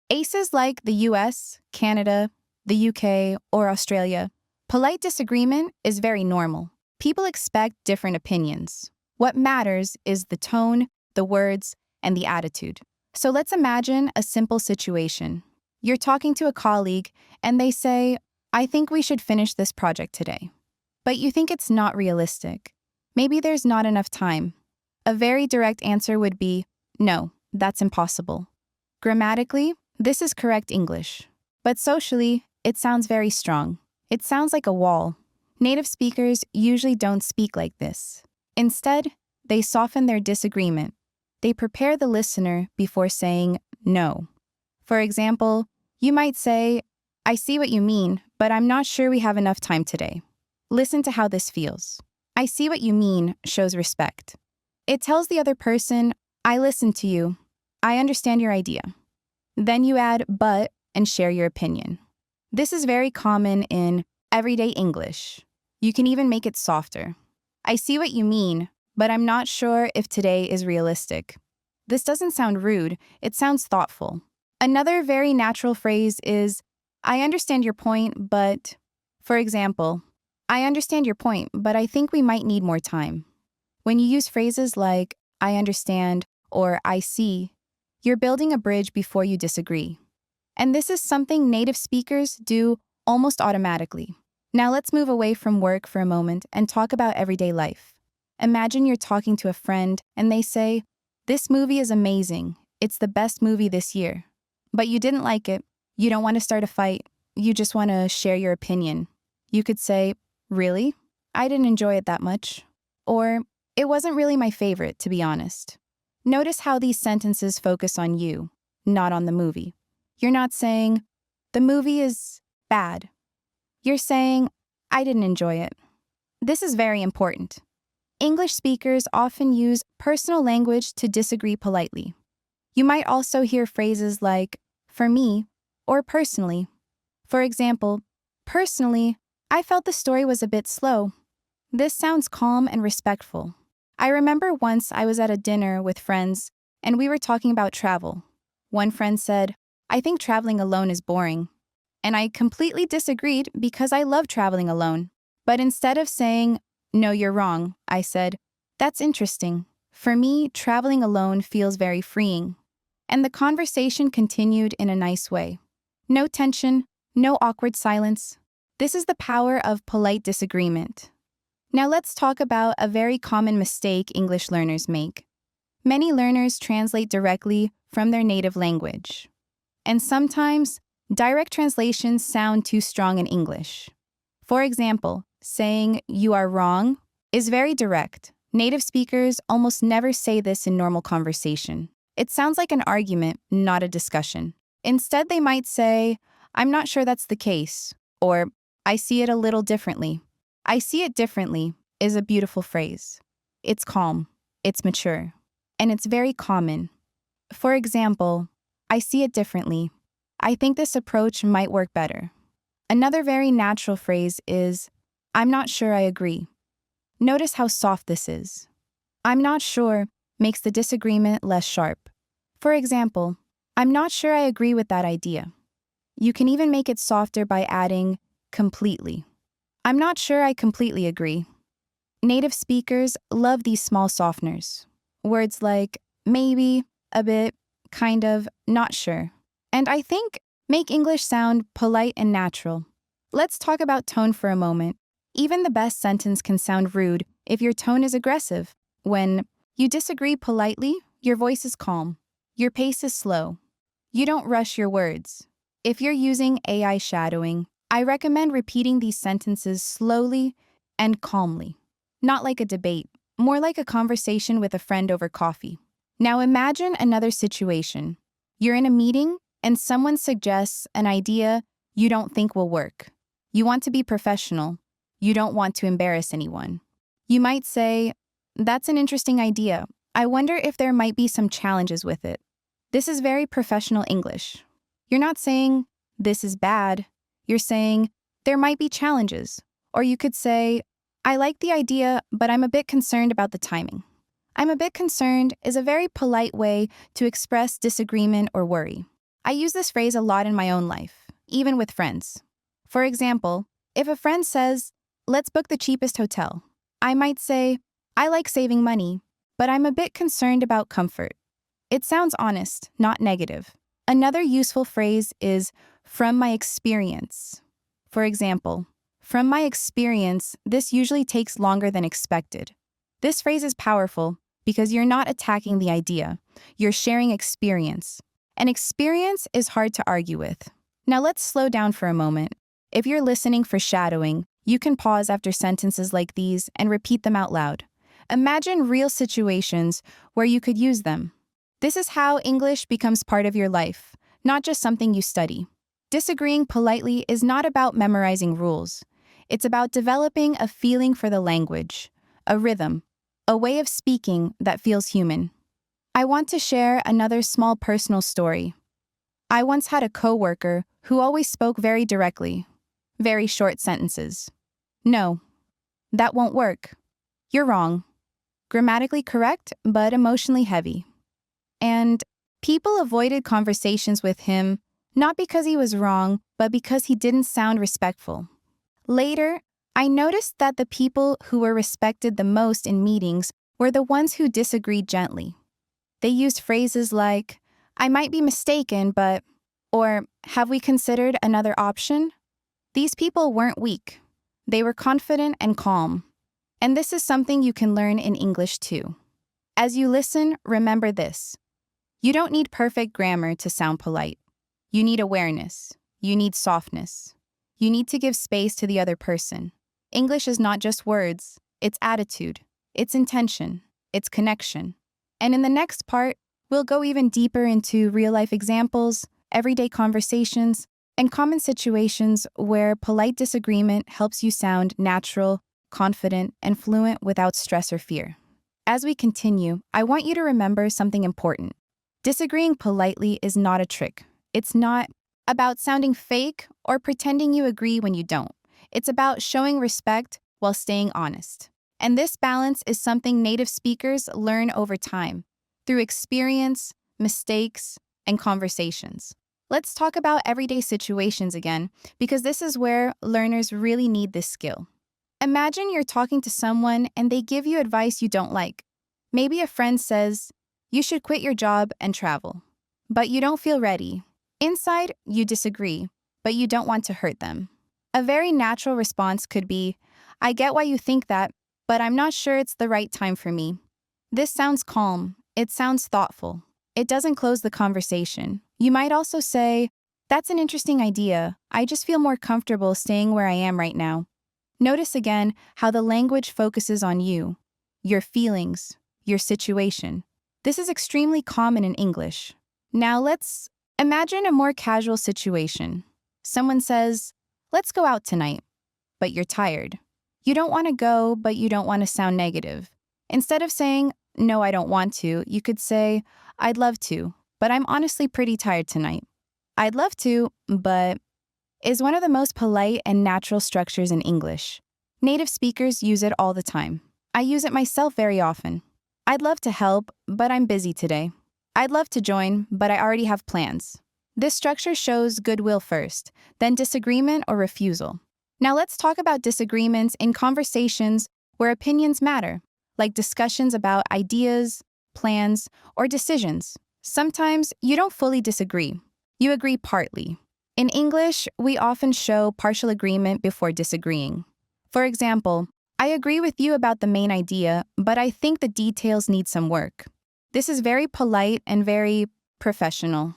Aces like the US, Canada, the UK, or Australia, polite disagreement is very normal. People expect different opinions. What matters is the tone, the words, and the attitude. So let's imagine a simple situation. You're talking to a colleague, and they say, I think we should finish this project today. But you think it's not realistic. Maybe there's not enough time. A very direct answer would be, no, that's impossible. Grammatically, this is correct English. But socially, it sounds very strong. It sounds like a wall. Native speakers usually don't speak like this. Instead, they soften their disagreement. They prepare the listener before saying no. For example, you might say, I see what you mean, but I'm not sure we have enough time today. Listen to how this feels. I see what you mean shows respect. It tells the other person, I listen to you. I understand your idea. Then you add but and share your opinion. This is very common in everyday English. You can even make it softer. I see what you mean, but I'm not sure if today is realistic. This doesn't sound rude, it sounds thoughtful. Another very natural phrase is, I understand your point, but... For example, I understand your point, but I think we might need more time. When you use phrases like, I understand, or I see, you're building a bridge before you disagree. And this is something native speakers do almost automatically. Now let's move away from work for a moment and talk about everyday life. Imagine you're talking to a friend and they say, this movie is amazing. It's the best movie this year. But you didn't like it. You don't want to start a fight. You just want to share your opinion. You could say, really? I didn't enjoy it that much. Or, it wasn't really my favorite, to be honest. Notice how these sentences focus on you, not on the movie. You're not saying, the movie is bad. You're saying, I didn't enjoy it. This is very important. English speakers often use personal language to disagree politely. You might also hear phrases like, for me, or personally. For example, personally, I felt the story was a bit slow. This sounds calm and respectful. I remember once I was at a dinner with friends and we were talking about travel. One friend said, I think traveling alone is boring. And I completely disagreed because I love traveling alone. But instead of saying, no, you're wrong, I said, that's interesting. For me, traveling alone feels very freeing. And the conversation continued in a nice way. No tension, no awkward silence. This is the power of polite disagreement. Now let's talk about a very common mistake English learners make. Many learners translate directly from their native language. And sometimes, direct translations sound too strong in English. For example, saying, you are wrong, is very direct. Native speakers almost never say this in normal conversation. It sounds like an argument, not a discussion. Instead, they might say, I'm not sure that's the case, or I see it a little differently. I see it differently is a beautiful phrase. It's calm, it's mature, and it's very common. For example, I see it differently. I think this approach might work better. Another very natural phrase is, I'm not sure I agree. Notice how soft this is. I'm not sure makes the disagreement less sharp. For example, I'm not sure I agree with that idea. You can even make it softer by adding completely. I'm not sure I completely agree. Native speakers love these small softeners. Words like maybe, a bit, kind of, not sure. And I think make English sound polite and natural. Let's talk about tone for a moment. Even the best sentence can sound rude if your tone is aggressive. When you disagree politely, your voice is calm. Your pace is slow. You don't rush your words. If you're using AI shadowing, I recommend repeating these sentences slowly and calmly. Not like a debate, more like a conversation with a friend over coffee. Now imagine another situation. You're in a meeting and someone suggests an idea you don't think will work. You want to be professional. You don't want to embarrass anyone. You might say, that's an interesting idea. I wonder if there might be some challenges with it. This is very professional English. You're not saying, this is bad. You're saying, there might be challenges. Or you could say, I like the idea, but I'm a bit concerned about the timing. I'm a bit concerned is a very polite way to express disagreement or worry. I use this phrase a lot in my own life, even with friends. For example, if a friend says, "Let's book the cheapest hotel," I might say, "I like saving money, but I'm a bit concerned about comfort." It sounds honest, not negative. Another useful phrase is "from my experience." For example, "From my experience, this usually takes longer than expected." This phrase is powerful because you're not attacking the idea, you're sharing experience. And experience is hard to argue with. Now let's slow down for a moment. If you're listening for shadowing, you can pause after sentences like these and repeat them out loud. Imagine real situations where you could use them. This is how English becomes part of your life, not just something you study. Disagreeing politely is not about memorizing rules. It's about developing a feeling for the language, a rhythm, a way of speaking that feels human. I want to share another small personal story. I once had a coworker who always spoke very directly, very short sentences. "No, that won't work. You're wrong." Grammatically correct, but emotionally heavy. And people avoided conversations with him, not because he was wrong, but because he didn't sound respectful. Later, I noticed that the people who were respected the most in meetings were the ones who disagreed gently. They used phrases like, "I might be mistaken, but," or "Have we considered another option?" These people weren't weak. They were confident and calm. And this is something you can learn in English too. As you listen, remember this. You don't need perfect grammar to sound polite. You need awareness. You need softness. You need to give space to the other person. English is not just words, it's attitude, it's intention, it's connection. And in the next part, we'll go even deeper into real-life examples, everyday conversations, and common situations where polite disagreement helps you sound natural, confident, and fluent without stress or fear. As we continue, I want you to remember something important. Disagreeing politely is not a trick. It's not about sounding fake or pretending you agree when you don't. It's about showing respect while staying honest. And this balance is something native speakers learn over time, through experience, mistakes, and conversations. Let's talk about everyday situations again, because this is where learners really need this skill. Imagine you're talking to someone and they give you advice you don't like. Maybe a friend says, "You should quit your job and travel." But you don't feel ready. Inside, you disagree, but you don't want to hurt them. A very natural response could be, "I get why you think that, but I'm not sure it's the right time for me." This sounds calm. It sounds thoughtful. It doesn't close the conversation. You might also say, "That's an interesting idea. I just feel more comfortable staying where I am right now." Notice again how the language focuses on you, your feelings, your situation. This is extremely common in English. Now let's imagine a more casual situation. Someone says, "Let's go out tonight," but you're tired. You don't want to go, but you don't want to sound negative. Instead of saying, "No, I don't want to," you could say, "I'd love to, but I'm honestly pretty tired tonight." "I'd love to, but" is one of the most polite and natural structures in English. Native speakers use it all the time. I use it myself very often. "I'd love to help, but I'm busy today." "I'd love to join, but I already have plans." This structure shows goodwill first, then disagreement or refusal. Now let's talk about disagreements in conversations where opinions matter, like discussions about ideas, plans, or decisions. Sometimes you don't fully disagree. You agree partly. In English, we often show partial agreement before disagreeing. For example, "I agree with you about the main idea, but I think the details need some work." This is very polite and very professional.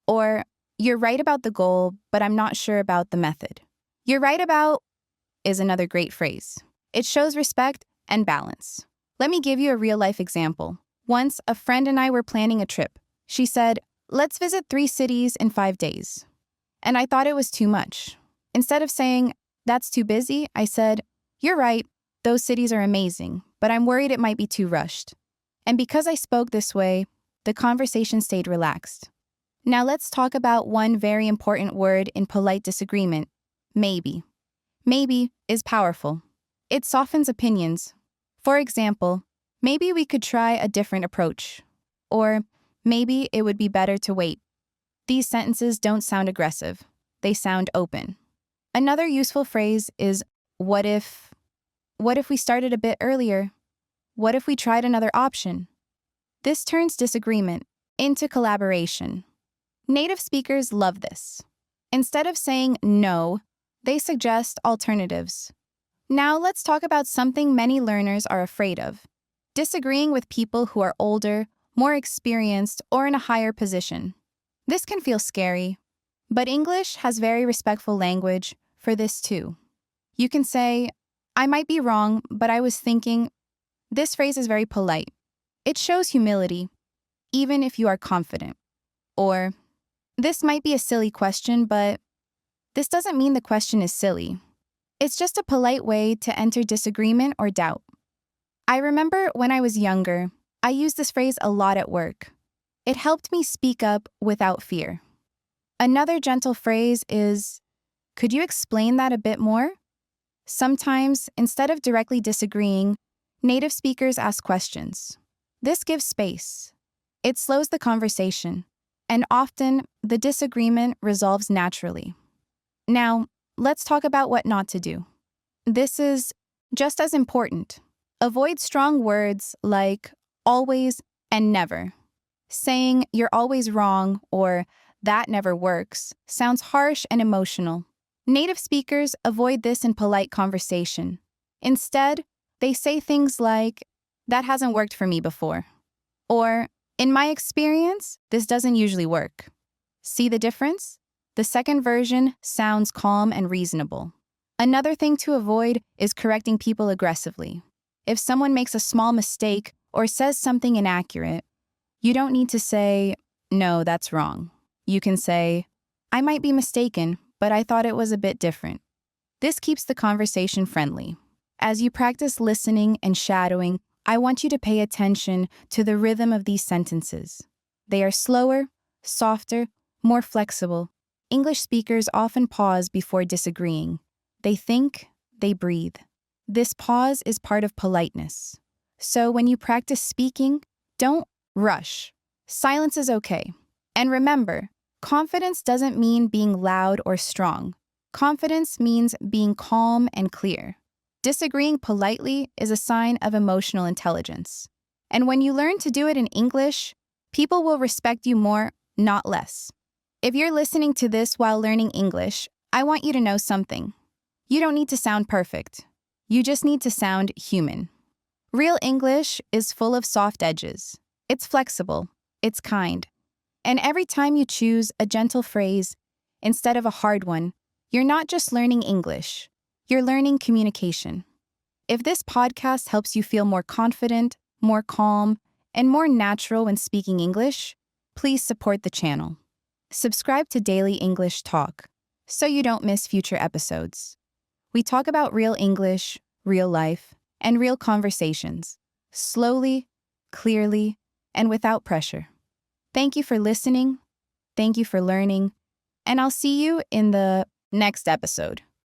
Or, "You're right about the goal, but I'm not sure about the method." "You're right about" is another great phrase. It shows respect and balance. Let me give you a real-life example. Once, a friend and I were planning a trip. She said, "Let's visit 3 cities in 5 days." And I thought it was too much. Instead of saying, "That's too busy," I said, "You're right, those cities are amazing, but I'm worried it might be too rushed." And because I spoke this way, the conversation stayed relaxed. Now let's talk about one very important word in polite disagreement: maybe. Maybe is powerful. It softens opinions. For example, "Maybe we could try a different approach." Or, "Maybe it would be better to wait." These sentences don't sound aggressive. They sound open. Another useful phrase is what if? What if we started a bit earlier? What if we tried another option? This turns disagreement into collaboration. Native speakers love this. Instead of saying no, they suggest alternatives. Now let's talk about something many learners are afraid of: disagreeing with people who are older, more experienced, or in a higher position. This can feel scary, but English has very respectful language for this too. You can say, I might be wrong, but I was thinking. This phrase is very polite. It shows humility, even if you are confident. Or, this might be a silly question, but this doesn't mean the question is silly. It's just a polite way to enter disagreement or doubt. I remember when I was younger, I used this phrase a lot at work. It helped me speak up without fear. Another gentle phrase is, could you explain that a bit more? Sometimes, instead of directly disagreeing, native speakers ask questions. This gives space. It slows the conversation, and often the disagreement resolves naturally. Now, let's talk about what not to do. This is just as important. Avoid strong words like always and never. Saying you're always wrong or that never works sounds harsh and emotional. Native speakers avoid this in polite conversation. Instead, they say things like, that hasn't worked for me before. Or, in my experience, this doesn't usually work. See the difference? The second version sounds calm and reasonable. Another thing to avoid is correcting people aggressively. If someone makes a small mistake or says something inaccurate, you don't need to say, no, that's wrong. You can say, I might be mistaken, but I thought it was a bit different. This keeps the conversation friendly. As you practice listening and shadowing, I want you to pay attention to the rhythm of these sentences. They are slower, softer, more flexible. English speakers often pause before disagreeing. They think, they breathe. This pause is part of politeness. So when you practice speaking, don't rush. Silence is okay. And remember, confidence doesn't mean being loud or strong. Confidence means being calm and clear. Disagreeing politely is a sign of emotional intelligence. And when you learn to do it in English, people will respect you more, not less. If you're listening to this while learning English, I want you to know something. You don't need to sound perfect. You just need to sound human. Real English is full of soft edges. It's flexible. It's kind. And every time you choose a gentle phrase instead of a hard one, you're not just learning English. You're learning communication. If this podcast helps you feel more confident, more calm, and more natural when speaking English, please support the channel. Subscribe to Daily English Talk so you don't miss future episodes. We talk about real English, real life, and real conversations, slowly, clearly, and without pressure. Thank you for listening. Thank you for learning. And I'll see you in the next episode.